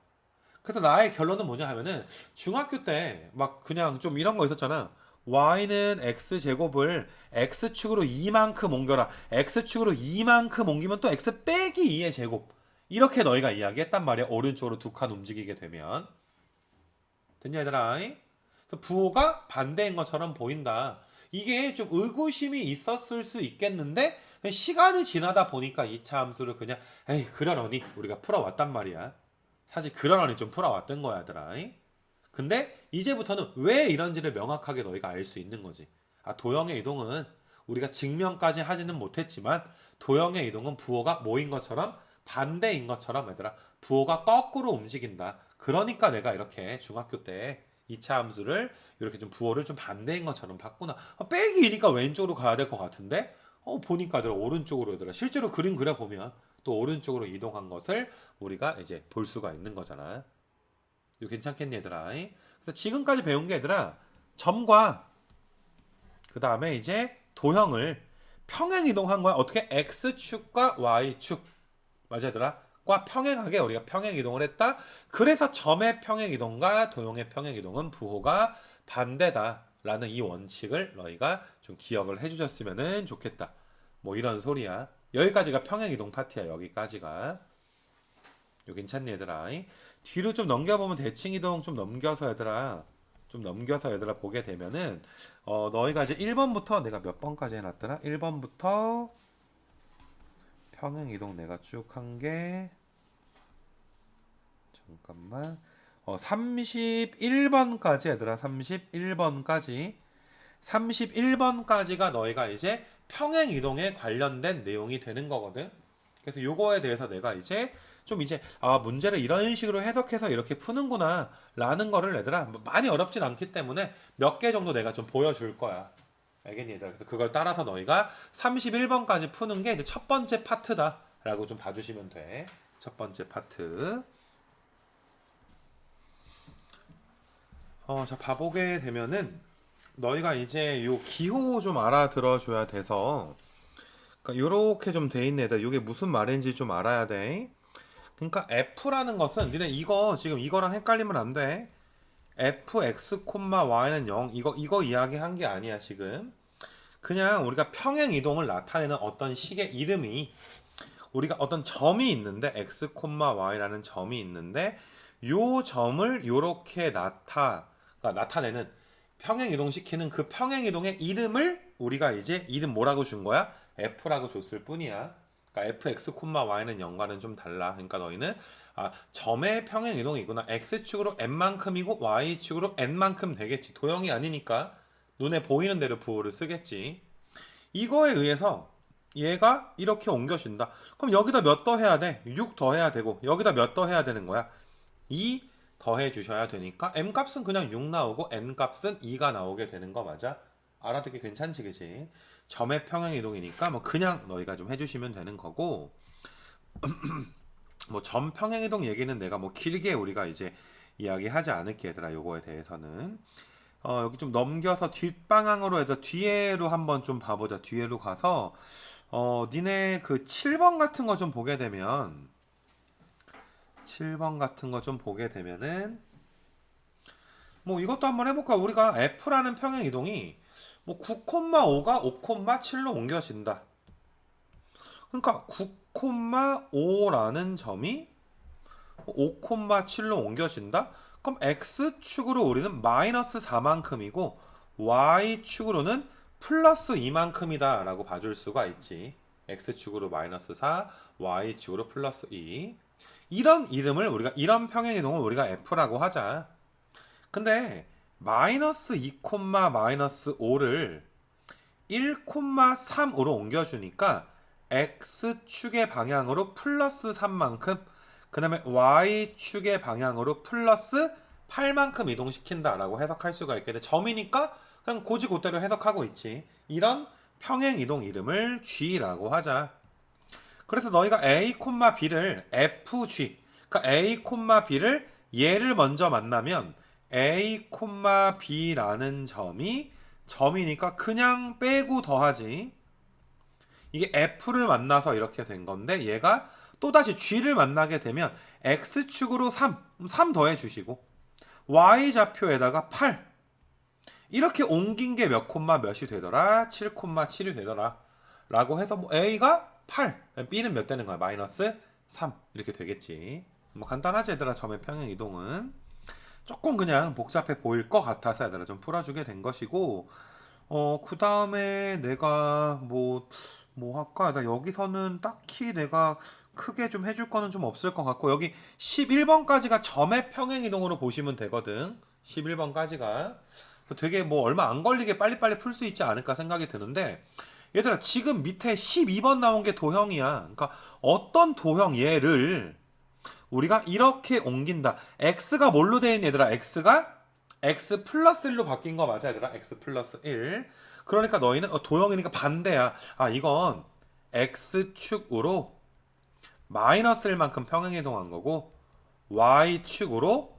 그래서 나의 결론은 뭐냐 하면은 중학교 때 막 그냥 좀 이런 거 있었잖아. y는 x제곱을 x축으로 2만큼 옮겨라. x축으로 2만큼 옮기면 또 x 빼기 2의 제곱. 이렇게 너희가 이야기했단 말이야. 오른쪽으로 두 칸 움직이게 되면. 됐냐 얘들아? 그래서 부호가 반대인 것처럼 보인다. 이게 좀 의구심이 있었을 수 있겠는데 시간이 지나다 보니까 2차 함수를 그냥 에이 그러려니 우리가 풀어왔단 말이야. 사실 그러려니 좀 풀어왔던 거야 얘들아. 근데 이제부터는 왜 이런지를 명확하게 너희가 알 수 있는 거지. 도형의 이동은 우리가 증명까지 하지는 못했지만 도형의 이동은 부호가 뭐인 것처럼 반대인 것처럼 얘들아 부호가 거꾸로 움직인다. 그러니까 내가 이렇게 중학교 때 2차 함수를 이렇게 좀 부호를 좀 반대인 것처럼 봤구나. 빼기 2니까 왼쪽으로 가야 될 것 같은데 보니까 얘들아 오른쪽으로 얘들아 실제로 그림 그려보면 또 오른쪽으로 이동한 것을 우리가 이제 볼 수가 있는 거잖아. 이거 괜찮겠니 얘들아? 그래서 지금까지 배운 게 얘들아 점과 그 다음에 이제 도형을 평행 이동한 거야. 어떻게? x축과 y축 맞아 얘들아? 과 평행하게 우리가 평행 이동을 했다. 그래서 점의 평행 이동과 도형의 평행 이동은 부호가 반대다 라는 이 원칙을 너희가 좀 기억을 해주셨으면 좋겠다. 뭐 이런 소리야. 여기까지가 평행 이동 파트야. 여기까지가. 이거 괜찮니 얘들아? 뒤로 좀 넘겨보면 대칭 이동 좀 넘겨서 얘들아 보게 되면은 너희가 이제 1번부터 내가 몇 번까지 해놨더라? 1번부터 평행 이동 내가 쭉 한 게 잠깐만 31번까지 얘들아 31번까지가 너희가 이제 평행 이동에 관련된 내용이 되는 거거든. 그래서 요거에 대해서 내가 이제 좀 이제 문제를 이런 식으로 해석해서 이렇게 푸는구나 라는 거를 얘들아 많이 어렵진 않기 때문에 몇 개 정도 내가 좀 보여줄 거야. 알겠니 얘들아? 그래서 그걸 따라서 너희가 31번까지 푸는 게 이제 첫 번째 파트다 라고 좀 봐주시면 돼. 첫 번째 파트. 자 봐보게 되면은 너희가 이제 요 기호 좀 알아들어 줘야 돼서 그러니까 요렇게 좀 돼 있는 애들 이게 무슨 말인지 좀 알아야 돼. 그러니까 f라는 것은 니네 이거 지금 이거랑 헷갈리면 안 돼. fx, y는 0 이거 이야기한 게 아니야 지금. 그냥 우리가 평행 이동을 나타내는 어떤 식의 이름이 우리가 어떤 점이 있는데 x, y라는 점이 있는데 요 점을 요렇게 나타내는 평행 이동시키는 그 평행 이동의 이름을 우리가 이제 이름 뭐라고 준 거야? f라고 줬을 뿐이야. 그러니까 fx, y는 0과는 좀 달라. 그러니까 너희는 점의 평행 이동이구나. x축으로 n만큼이고 y축으로 n만큼 되겠지. 도형이 아니니까 눈에 보이는 대로 부호를 쓰겠지. 이거에 의해서 얘가 이렇게 옮겨진다. 그럼 여기다 몇 더 해야 돼? 6 더해야 되고 여기다 몇 더 해야 되는 거야? 2 더해 주셔야 되니까 m값은 그냥 6 나오고 n값은 2가 나오게 되는 거 맞아? 알아듣기 괜찮지 그치? 점의 평행 이동이니까 뭐 그냥 너희가 좀 해주시면 되는 거고 뭐 점 평행 이동 얘기는 내가 뭐 길게 우리가 이제 이야기하지 않을게 얘들아 요거에 대해서는 여기 좀 넘겨서 뒷방향으로 해서 뒤에로 한번 좀 봐보자. 뒤에로 가서 니네 그 7번 같은 거 좀 보게 되면 7번 같은 거 좀 보게 되면은 뭐 이것도 한번 해볼까? 우리가 F라는 평행 이동이 뭐 9,5가 5,7로 옮겨진다. 그러니까 9,5라는 점이 5,7로 옮겨진다? 그럼 X축으로 우리는 마이너스 4만큼이고 Y축으로는 플러스 2만큼이다 라고 봐줄 수가 있지. X축으로 마이너스 4, Y축으로 플러스 2. 이런 이름을 우리가, 이런 평행이동을 우리가 F라고 하자. 근데 마이너스 2, 마이너스 5를 1,3으로 옮겨주니까 X축의 방향으로 플러스 3만큼, 그 다음에 Y축의 방향으로 플러스 8만큼 이동시킨다라고 해석할 수가 있겠는데, 점이니까 그냥 고지고대로 해석하고 있지. 이런 평행이동 이름을 G라고 하자. 그래서 너희가 A, B를 FG, 그러니까 A, B를 얘를 먼저 만나면 A, B라는 점이니까 그냥 빼고 더하지. 이게 F를 만나서 이렇게 된 건데, 얘가 또다시 G를 만나게 되면 X축으로 3 더해 주시고 Y좌표에다가 8 이렇게 옮긴 게 몇 콤마 몇이 되더라? 7,7이 되더라 라고 해서 뭐 A가 8, B는 몇 되는 거야? 마이너스 3 이렇게 되겠지. 뭐 간단하지 얘들아. 점의 평행 이동은 조금 그냥 복잡해 보일 것 같아서 얘들아 좀 풀어주게 된 것이고, 그 다음에 내가 뭐 할까? 나 여기서는 딱히 내가 크게 좀 해줄 거는 좀 없을 것 같고, 여기 11번까지가 점의 평행 이동으로 보시면 되거든. 11번까지가 되게 뭐 얼마 안 걸리게 빨리빨리 풀 수 있지 않을까 생각이 드는데, 얘들아 지금 밑에 12번 나온 게 도형이야. 그러니까 어떤 도형 얘를 우리가 이렇게 옮긴다. x가 뭘로 돼 있는 얘들아? x가 x 플러스 1로 바뀐 거 맞아 얘들아? x 플러스 1. 그러니까 너희는 도형이니까 반대야. 아, 이건 x축으로 마이너스 1만큼 평행이동한 거고 y축으로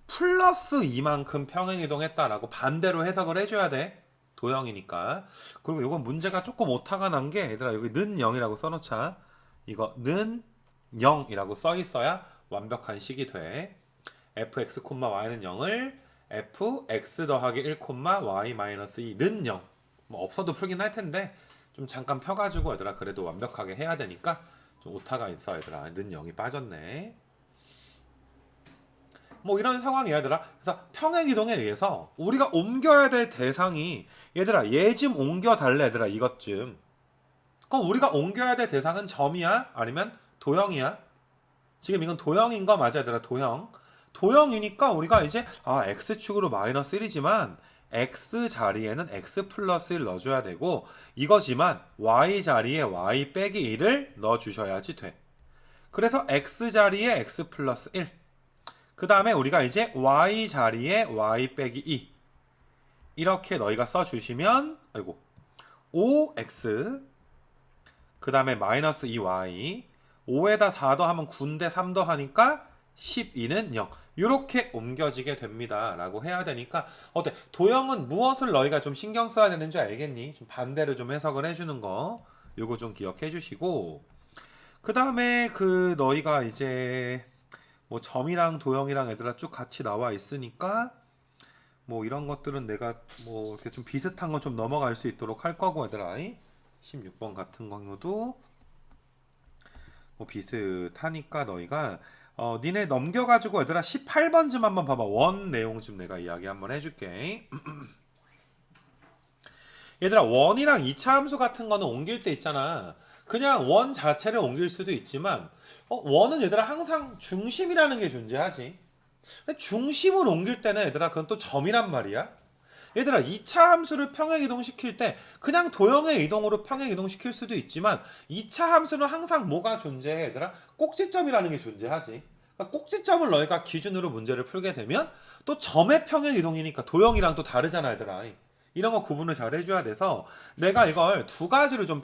플러스 2만큼 평행이동했다라고 반대로 해석을 해줘야 돼. 도형이니까. 그리고 이건 문제가 조금 오타가 난 게 얘들아 여기 는 0이라고 써놓자. 이거 는 0이라고 써 있어야 완벽한 식이 돼. fx, y는 0을 fx 더하기 1, y 마이너스 2는 0. 뭐 없어도 풀긴 할 텐데 좀 잠깐 펴가지고 얘들아 그래도 완벽하게 해야 되니까 좀 오타가 있어 얘들아. 는 0이 빠졌네. 뭐 이런 상황이야 얘들아. 그래서 평행이동에 의해서 우리가 옮겨야 될 대상이 얘들아 얘 좀 옮겨달래 얘들아. 이것 좀. 그럼 우리가 옮겨야 될 대상은 점이야? 아니면 도형이야? 지금 이건 도형인 거 맞아 얘들아. 도형이니까 우리가 이제 x축으로 마이너스 1이지만 x 자리에는 x 플러스 1 넣어줘야 되고, 이거지만 y 자리에 y 빼기 1을 넣어주셔야지 돼. 그래서 x 자리에 x 플러스 1, 그 다음에 우리가 이제 y 자리에 y 빼기 2 이렇게 너희가 써주시면 5x 그 다음에 마이너스 2y 5에다 4 더하면 9인데 3 더하니까 12는 0 이렇게 옮겨지게 됩니다 라고 해야 되니까, 어때? 도형은 무엇을 너희가 좀 신경 써야 되는 줄 알겠니? 좀 반대로 좀 해석을 해주는 거 요거 좀 기억해 주시고, 그 다음에 그 너희가 이제 뭐 점이랑 도형이랑 애들아 쭉 같이 나와 있으니까 뭐 이런 것들은 내가 뭐 이렇게 좀 비슷한 건 좀 넘어갈 수 있도록 할 거고 얘들아. 16번 같은 경우도 뭐 비슷하니까 너희가 니네 넘겨가지고 얘들아 18번 좀 한번 봐봐. 원 내용 좀 내가 이야기 한번 해줄게. 얘들아 원이랑 2차 함수 같은 거는 옮길 때 있잖아. 그냥 원 자체를 옮길 수도 있지만 원은 얘들아 항상 중심이라는 게 존재하지. 중심을 옮길 때는 얘들아 그건 또 점이란 말이야. 얘들아 2차 함수를 평행 이동시킬 때 그냥 도형의 이동으로 평행 이동시킬 수도 있지만 2차 함수는 항상 뭐가 존재해 얘들아? 꼭지점이라는 게 존재하지. 그러니까 꼭지점을 너희가 기준으로 문제를 풀게 되면 또 점의 평행 이동이니까 도형이랑 또 다르잖아 얘들아. 이런 거 구분을 잘 해줘야 돼서 내가 이걸 두 가지로 좀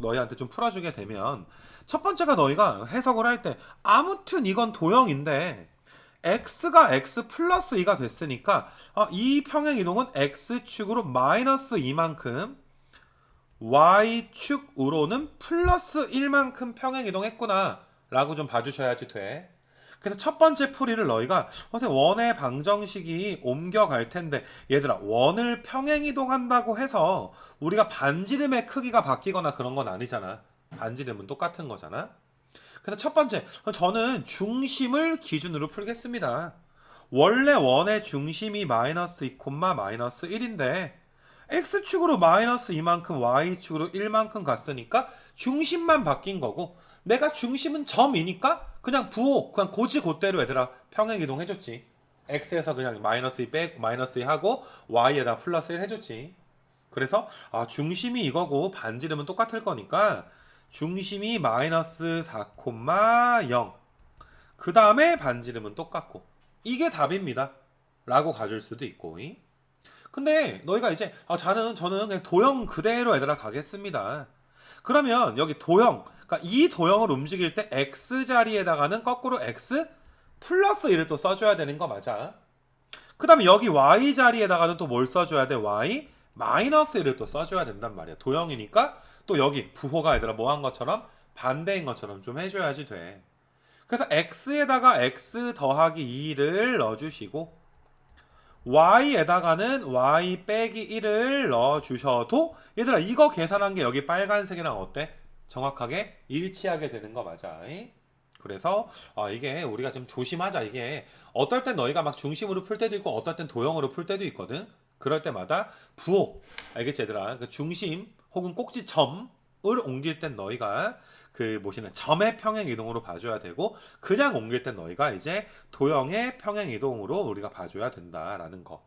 너희한테 좀 풀어주게 되면, 첫 번째가 너희가 해석을 할 때 아무튼 이건 도형인데 x가 x 플러스 2가 됐으니까 이 평행 이동은 x축으로 마이너스 2만큼 y축으로는 플러스 1만큼 평행 이동했구나 라고 좀 봐주셔야지 돼. 그래서 첫 번째 풀이를 너희가 선생님 원의 방정식이 옮겨갈 텐데 얘들아 원을 평행이동한다고 해서 우리가 반지름의 크기가 바뀌거나 그런 건 아니잖아. 반지름은 똑같은 거잖아. 그래서 첫 번째 저는 중심을 기준으로 풀겠습니다. 원래 원의 중심이 마이너스 2, 마이너스 1인데 x축으로 마이너스 2만큼 y축으로 1만큼 갔으니까 중심만 바뀐 거고 내가 중심은 점이니까 그냥 부호 그냥 고지 곧대로 얘들아 평행 이동 해줬지. x에서 그냥 마이너스 2 빼 마이너스 2 하고 y에다 플러스 1 해줬지. 그래서 중심이 이거고 반지름은 똑같을 거니까 중심이 마이너스 4, 0. 그 다음에 반지름은 똑같고 이게 답입니다. 라고 가질 수도 있고. 근데 너희가 이제 저는 그냥 도형 그대로 얘들아 가겠습니다. 그러면 여기 도형 그러니까 이 도형을 움직일 때 x 자리에다가는 거꾸로 x 플러스 1을 또 써줘야 되는 거 맞아. 그 다음에 여기 y 자리에다가는 또 뭘 써줘야 돼? y 마이너스 1을 또 써줘야 된단 말이야. 도형이니까 또 여기 부호가 얘들아 뭐 한 것처럼 반대인 것처럼 좀 해줘야지 돼. 그래서 x에다가 x 더하기 2를 넣어주시고 y에다가는 y 빼기 1을 넣어주셔도 얘들아 이거 계산한 게 여기 빨간색이랑 어때? 정확하게 일치하게 되는 거 맞아. 그래서 이게 우리가 좀 조심하자. 이게 어떨 땐 너희가 막 중심으로 풀 때도 있고 어떨 땐 도형으로 풀 때도 있거든. 그럴 때마다 부호 알겠지 얘들아? 그 중심 혹은 꼭지점을 옮길 땐 너희가 그 뭐시는 점의 평행 이동으로 봐줘야 되고 그냥 옮길 땐 너희가 이제 도형의 평행 이동으로 우리가 봐줘야 된다라는 거.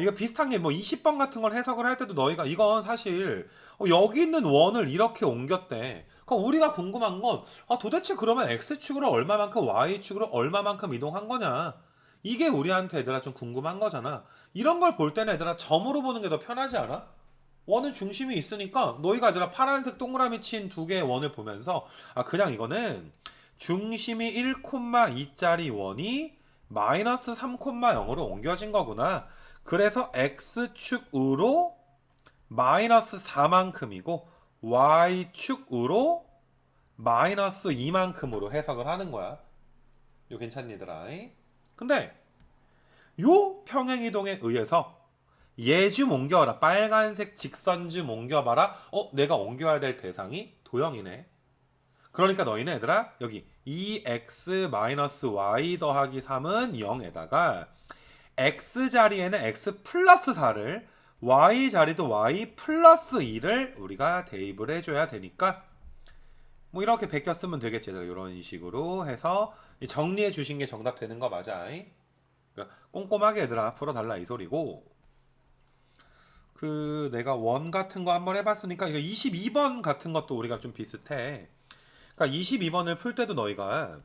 이거 비슷한 게 뭐 20번 같은 걸 해석을 할 때도 너희가 이건 사실 여기 있는 원을 이렇게 옮겼대. 그럼 우리가 궁금한 건 도대체 그러면 x축으로 얼마만큼 y축으로 얼마만큼 이동한 거냐? 이게 우리한테 얘들아 좀 궁금한 거잖아. 이런 걸 볼 때는 얘들아 점으로 보는 게 더 편하지 않아? 원은 중심이 있으니까 너희가 얘들아 파란색 동그라미 친 두 개의 원을 보면서 그냥 이거는 중심이 1,2짜리 원이 마이너스 3,0으로 옮겨진 거구나. 그래서 x축으로 마이너스 4만큼이고 y축으로 마이너스 2만큼으로 해석을 하는 거야. 이거 괜찮니 얘들아? 근데 요 평행이동에 의해서 얘 좀 옮겨와라. 빨간색 직선 좀 옮겨봐라. 내가 옮겨야 될 대상이 도형이네. 그러니까 너희는 얘들아 여기 2x-y 더하기 3은 0에다가 x 자리에는 x 플러스 4를 y 자리도 y 플러스 2를 우리가 대입을 해줘야 되니까 뭐 이렇게 베껴 쓰면 되겠지. 이런 식으로 해서 정리해 주신 게 정답 되는 거 맞아. 그러니까 꼼꼼하게 얘들아 풀어달라 이 소리고 그 내가 원 같은 거 한번 해봤으니까 이거 22번 같은 것도 우리가 좀 비슷해. 그러니까 22번을 풀 때도 너희가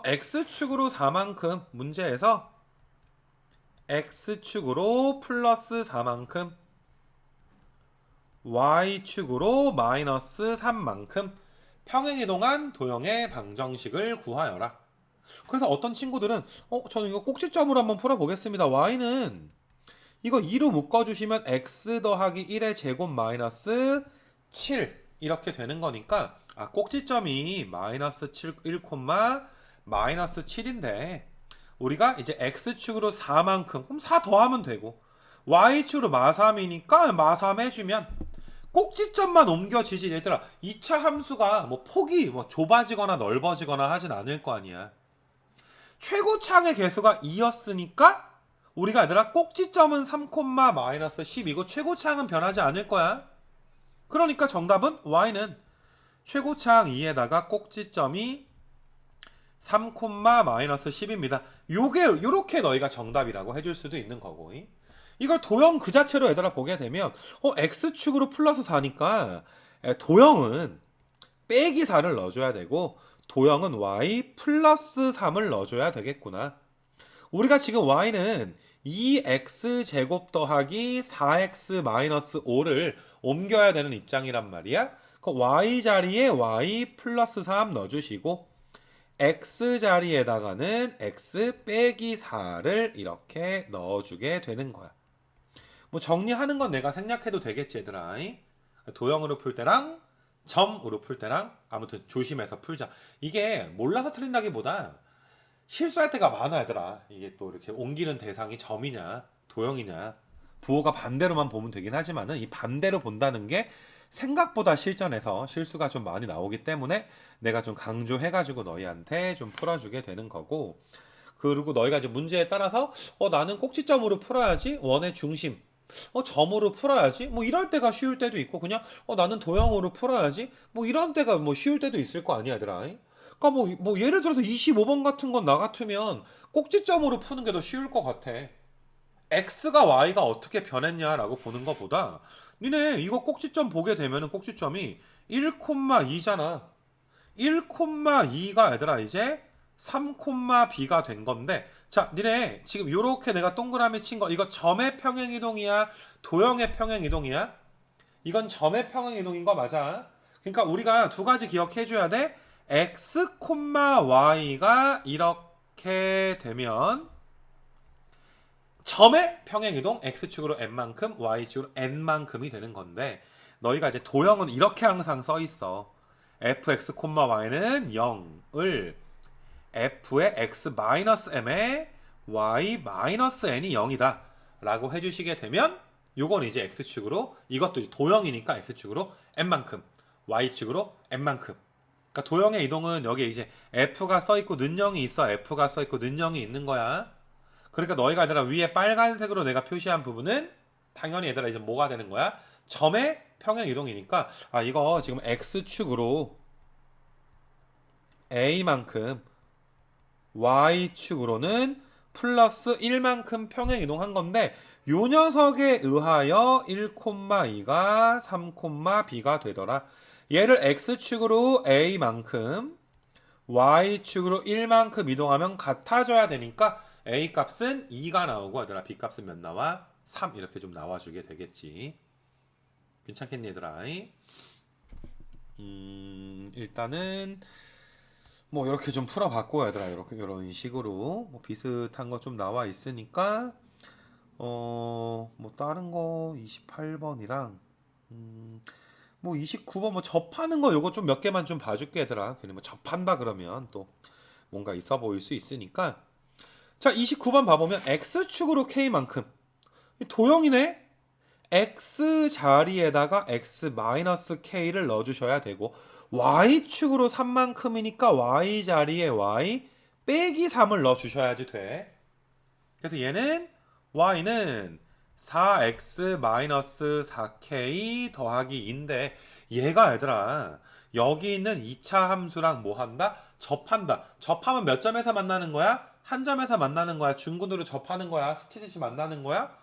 x축으로 4만큼 문제에서 x축으로 플러스 4만큼 y축으로 마이너스 3만큼 평행이동한 도형의 방정식을 구하여라. 그래서 어떤 친구들은 저는 이거 꼭지점으로 한번 풀어보겠습니다. y는 이거 2로 묶어주시면 x 더하기 1의 제곱 마이너스 7 이렇게 되는 거니까 꼭지점이 마이너스 7, 1, 마이너스 7인데 우리가 이제 x축으로 4만큼 그럼 4 더하면 되고 y축으로 마3이니까 마3 해주면 꼭지점만 옮겨지지. 얘들아 2차 함수가 뭐 폭이 뭐 좁아지거나 넓어지거나 하진 않을 거 아니야. 최고창의 개수가 2였으니까 우리가 얘들아 꼭지점은 3, 마이너스 10이고 최고창은 변하지 않을 거야. 그러니까 정답은 y는 최고창 2에다가 꼭지점이 3, 마이너스 10입니다. 요렇게 너희가 정답이라고 해줄 수도 있는 거고. 이걸 도형 그 자체로 얘들아 보게 되면 x축으로 플러스 4니까 도형은 빼기 4를 넣어줘야 되고 도형은 y 플러스 3을 넣어줘야 되겠구나. 우리가 지금 y는 2x 제곱 더하기 4x 마이너스 5를 옮겨야 되는 입장이란 말이야. 그 y 자리에 y 플러스 3 넣어주시고 x 자리에다가는 x 빼기 4를 이렇게 넣어주게 되는 거야. 뭐 정리하는 건 내가 생략해도 되겠지 얘들아. 도형으로 풀 때랑 점으로 풀 때랑 아무튼 조심해서 풀자. 이게 몰라서 틀린다기보다 실수할 때가 많아 얘들아. 이게 또 이렇게 옮기는 대상이 점이냐 도형이냐 부호가 반대로만 보면 되긴 하지만은 이 반대로 본다는 게 생각보다 실전에서 실수가 좀 많이 나오기 때문에 내가 좀 강조해가지고 너희한테 좀 풀어주게 되는 거고, 그리고 너희가 이제 문제에 따라서 나는 꼭지점으로 풀어야지 원의 중심, 점으로 풀어야지 뭐 이럴 때가 쉬울 때도 있고, 그냥 나는 도형으로 풀어야지 뭐 이런 때가 뭐 쉬울 때도 있을 거 아니야 얘들아. 그러니까 뭐 예를 들어서 25번 같은 건 나 같으면 꼭지점으로 푸는 게 더 쉬울 것 같아. x가 y가 어떻게 변했냐라고 보는 것보다 니네 이거 꼭지점 보게 되면은 꼭지점이 1,2잖아. 1,2가 얘들아 이제 3,b가 된 건데, 자 니네 지금 요렇게 내가 동그라미 친 거 이거 점의 평행이동이야 도형의 평행이동이야? 이건 점의 평행이동인 거 맞아. 그러니까 우리가 두 가지 기억해 줘야 돼. x, y가 이렇게 되면 점의 평행이동 x축으로 n만큼 y축으로 n만큼이 되는 건데, 너희가 이제 도형은 이렇게 항상 써 있어. fx, y는 0을 f의 x-m에 y-n이 0이다 라고 해주시게 되면, 요건 이제 x축으로, 이것도 도형이니까 x축으로 n만큼 y축으로 n만큼. 그러니까 도형의 이동은 여기에 이제 f가 써있고 는영이 있어. f가 써있고 는영이 있는 거야. 그러니까 너희가 얘들아 위에 빨간색으로 내가 표시한 부분은 당연히 얘들아 이제 뭐가 되는 거야? 점의 평행 이동이니까, 이거 지금 x축으로 a만큼 y축으로는 플러스 1만큼 평행 이동한 건데, 요 녀석에 의하여 1,2가 3,b가 되더라. 얘를 x축으로 a만큼 y축으로 1만큼 이동하면 같아져야 되니까 a 값은 2가 나오고, 얘들아 b 값은 몇 나와? 3 이렇게 좀 나와주게 되겠지. 괜찮겠니 얘들아? 일단은 뭐 이렇게 좀 풀어봤고 얘들아, 이렇게 이런 식으로 뭐 비슷한 거 좀 나와 있으니까 뭐 다른 거 28번이랑 뭐 29번 뭐 접하는 거 요거 좀 몇 개만 좀 봐줄게 얘들아. 괜히 뭐 접한다 그러면 또 뭔가 있어 보일 수 있으니까. 자, 29번 봐보면 x축으로 k만큼 도형이네. x 자리에다가 x-k를 넣어주셔야 되고, y축으로 3만큼이니까 y 자리에 y 빼기 3을 넣어주셔야지 돼. 그래서 얘는 y는 4x-4k 더하기 2인데, 얘가 얘들아 여기 있는 2차 함수랑 뭐 한다? 접한다. 접하면 몇 점에서 만나는 거야? 한 점에서 만나는 거야? 중근으로 접하는 거야? 스치듯이 만나는 거야?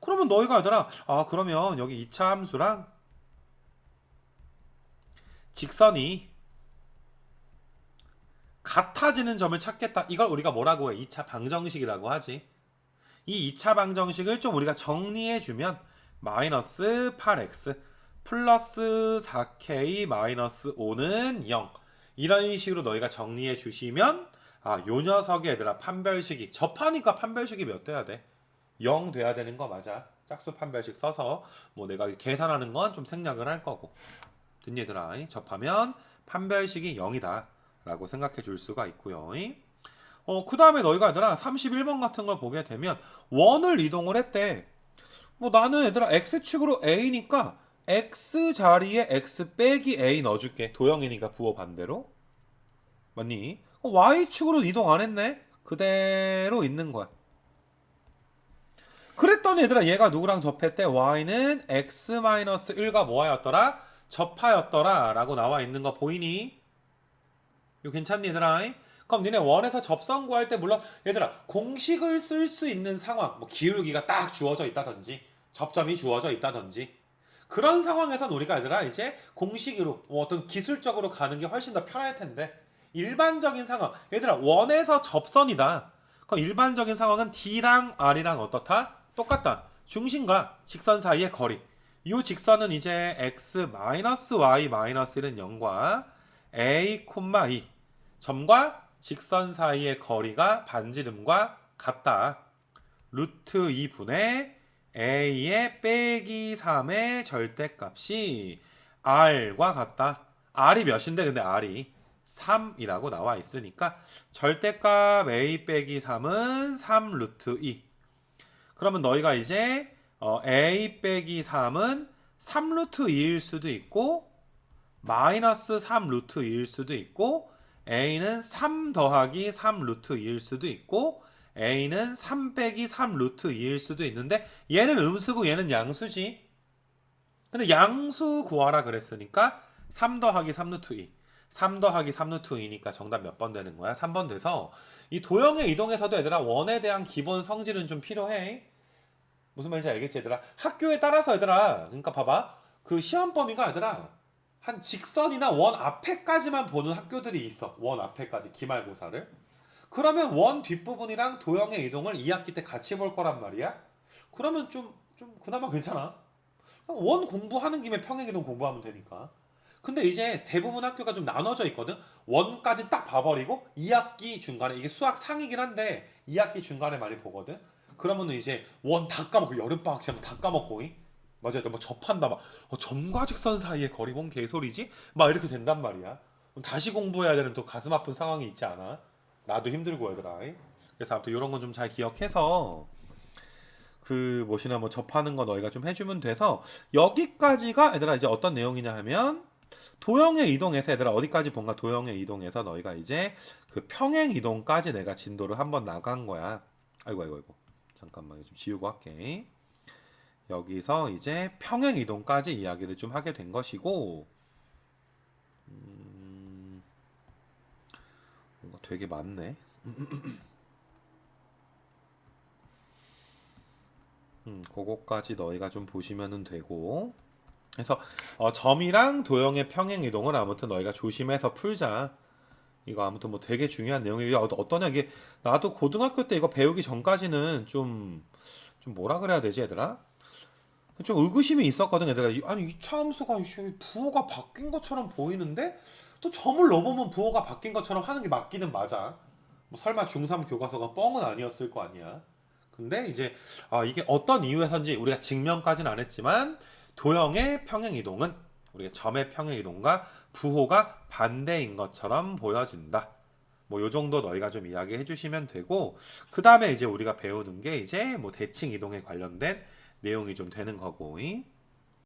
그러면 너희가 얘들아 그러면 여기 2차 함수랑 직선이 같아지는 점을 찾겠다. 이걸 우리가 뭐라고 해? 2차 방정식이라고 하지. 이 2차 방정식을 좀 우리가 정리해주면 마이너스 8x 플러스 4k 마이너스 5는 0, 이런 식으로 너희가 정리해 주시면 요 녀석이 얘들아 판별식이 접하니까 판별식이 몇 돼야 돼? 0 돼야 되는 거 맞아. 짝수 판별식 써서 뭐 내가 계산하는 건 좀 생략을 할 거고. 됐니 얘들아? 접하면 판별식이 0이다 라고 생각해 줄 수가 있고요. 그 다음에 너희가 얘들아 31번 같은 걸 보게 되면 원을 이동을 했대. 뭐 나는 얘들아 x축으로 a니까 x 자리에 x 빼기 a 넣어줄게. 도형이니까 부호 반대로. 맞니? y축으로 이동 안 했네? 그대로 있는 거야. 그랬더니 얘들아 얘가 누구랑 접했대? y는 x-1과 뭐하였더라? 접하였더라 라고 나와 있는 거 보이니? 이거 괜찮니 얘들아? 그럼 니네 원에서 접선 구할 때 물론 얘들아 공식을 쓸 수 있는 상황, 뭐 기울기가 딱 주어져 있다든지 접점이 주어져 있다든지 그런 상황에선 우리가 얘들아 이제 공식으로 어떤 기술적으로 가는 게 훨씬 더 편할 텐데, 일반적인 상황 얘들아 원에서 접선이다. 그럼 일반적인 상황은 D랑 R이랑 어떻다? 똑같다. 중심과 직선 사이의 거리. 이 직선은 이제 x-y-1은 0과 a, 2 점과 직선 사이의 거리가 반지름과 같다. 루트 2분의 a의 빼기 3의 절대값이 r과 같다. r이 몇인데 근데 r이 3이라고 나와 있으니까 절대값 a 빼기 3은 3 루트 2. 그러면 너희가 이제 a 빼기 3은 3 루트 2일 수도 있고 마이너스 3 루트 2일 수도 있고 a는 3 더하기 3 루트 2일 수도 있고 a는 3 빼기 3 루트 2일 수도 있는데 얘는 음수고 얘는 양수지. 근데 양수 구하라 그랬으니까 3 더하기 3 루트 2 3 더하기 3 루트 2니까 정답 몇 번 되는 거야? 3번 돼서 이 도형의 이동에서도 얘들아 원에 대한 기본 성질은 좀 필요해. 무슨 말인지 알겠지 얘들아? 학교에 따라서 얘들아 그러니까 봐봐 그 시험 범위가 얘들아 한 직선이나 원 앞에까지만 보는 학교들이 있어. 원 앞에까지 기말고사를. 그러면 원 뒷부분이랑 도형의 이동을 2학기 때 같이 볼 거란 말이야. 그러면 좀 그나마 괜찮아. 원 공부하는 김에 평행이동 공부하면 되니까. 근데 이제 대부분 학교가 좀 나눠져 있거든. 원까지 딱 봐버리고 2학기 중간에 이게 수학 상이긴 한데 2학기 중간에 많이 보거든. 그러면은 이제 원 다 까먹고 여름방학 시험 다 까먹고 맞아, 뭐 접한다 막 점과 직선 사이의 거리 뭔 개소리지? 막 이렇게 된단 말이야. 그럼 다시 공부해야 되는 또 가슴 아픈 상황이 있지 않아? 나도 힘들고 얘들아. 그래서 아무튼 이런 건 좀 잘 기억해서 그 뭐시나 뭐 접하는 거 너희가 좀 해주면 돼서 여기까지가 얘들아 이제 어떤 내용이냐 하면 도형의 이동에서 얘들아 어디까지 본가 도형의 이동에서 너희가 이제 그 평행 이동까지 내가 진도를 한번 나간 거야. 아이고 잠깐만 좀 지우고 할게. 여기서 이제 평행 이동까지 이야기를 좀 하게 된 것이고 뭔가 되게 많네. 그거까지 너희가 좀 보시면은 되고 그래서 점이랑 도형의 평행 이동을 아무튼 너희가 조심해서 풀자. 이거 아무튼 뭐 되게 중요한 내용이에요. 어떠냐 이게 나도 고등학교 때 이거 배우기 전까지는 좀 뭐라 그래야 되지 얘들아? 좀 의구심이 있었거든 얘들아. 아니 이차함수가 부호가 바뀐 것처럼 보이는데 또 점을 넣어보면 부호가 바뀐 것처럼 하는 게 맞기는 맞아. 뭐 설마 중3 교과서가 뻥은 아니었을 거 아니야. 근데 이제 이게 어떤 이유에서인지 우리가 증명까지는 안 했지만 도형의 평행 이동은 우리가 점의 평행 이동과 부호가 반대인 것처럼 보여진다. 뭐 요 정도 너희가 좀 이야기해 주시면 되고 그 다음에 이제 우리가 배우는 게 이제 뭐 대칭 이동에 관련된 내용이 좀 되는 거고.